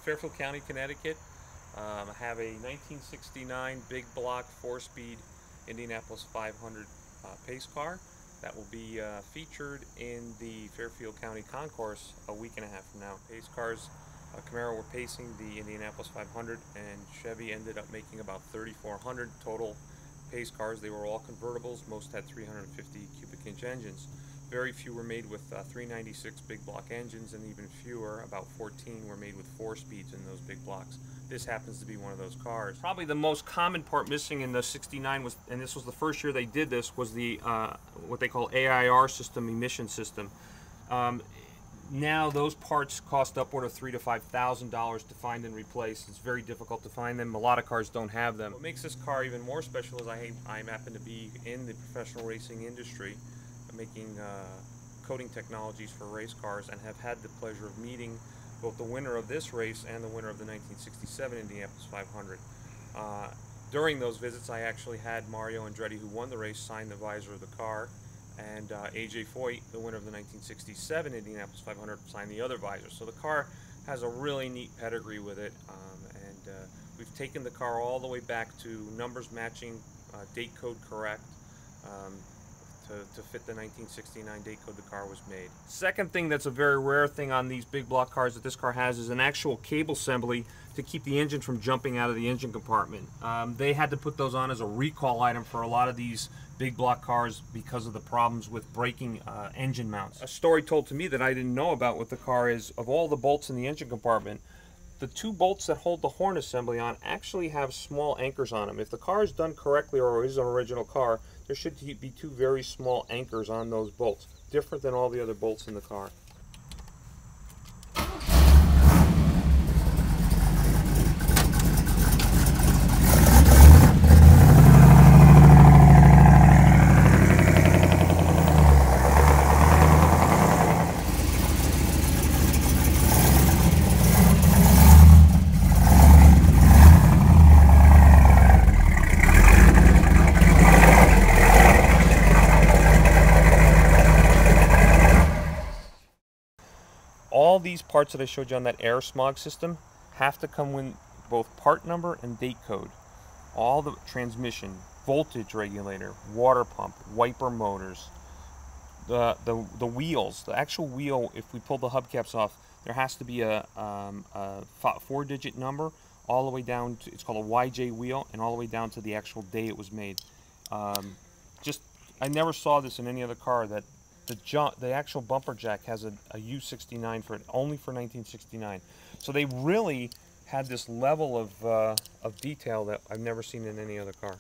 Fairfield County, Connecticut. I have a 1969 big block 4-speed Indianapolis 500 pace car that will be featured in the Fairfield County Concours a week and a half from now. Pace cars, Camaro were pacing the Indianapolis 500, and Chevy ended up making about 3,400 total pace cars. They were all convertibles. Most had 350 cubic inch engines. Very few were made with 396 big block engines, and even fewer, about 14, were made with 4 speeds in those big blocks. This happens to be one of those cars. Probably the most common part missing in the 69 was, and this was the first year they did this, was the what they call AIR system, emission system. Now those parts cost upward of $3,000 to $5,000 to find and replace. It's very difficult to find them. A lot of cars don't have them. What makes this car even more special is I happen to be in the professional racing industry, making coating technologies for race cars, and have had the pleasure of meeting both the winner of this race and the winner of the 1967 Indianapolis 500. During those visits, I actually had Mario Andretti, who won the race, sign the visor of the car, and AJ Foyt, the winner of the 1967 Indianapolis 500, signed the other visor. So the car has a really neat pedigree with it, and we've taken the car all the way back to numbers matching, date code correct, to fit the 1969 date code the car was made. Second thing that's a very rare thing on these big block cars that this car has is an actual cable assembly to keep the engine from jumping out of the engine compartment. They had to put those on as a recall item for a lot of these big block cars because of the problems with breaking engine mounts. A story told to me that I didn't know about with the car is, of all the bolts in the engine compartment, the 2 bolts that hold the horn assembly on actually have small anchors on them. If the car is done correctly, or is an original car, there should be 2 very small anchors on those bolts, different than all the other bolts in the car. All these parts that I showed you on that air smog system have to come with both part number and date code. All the transmission, voltage regulator, water pump, wiper motors, the wheels, the actual wheel, if we pull the hubcaps off, there has to be a 4-digit number all the way down to, it's called a YJ wheel, and all the way down to the actual day it was made. I never saw this in any other car, that the actual bumper jack has a U69 for it, only for 1969. So they really had this level of detail that I've never seen in any other car.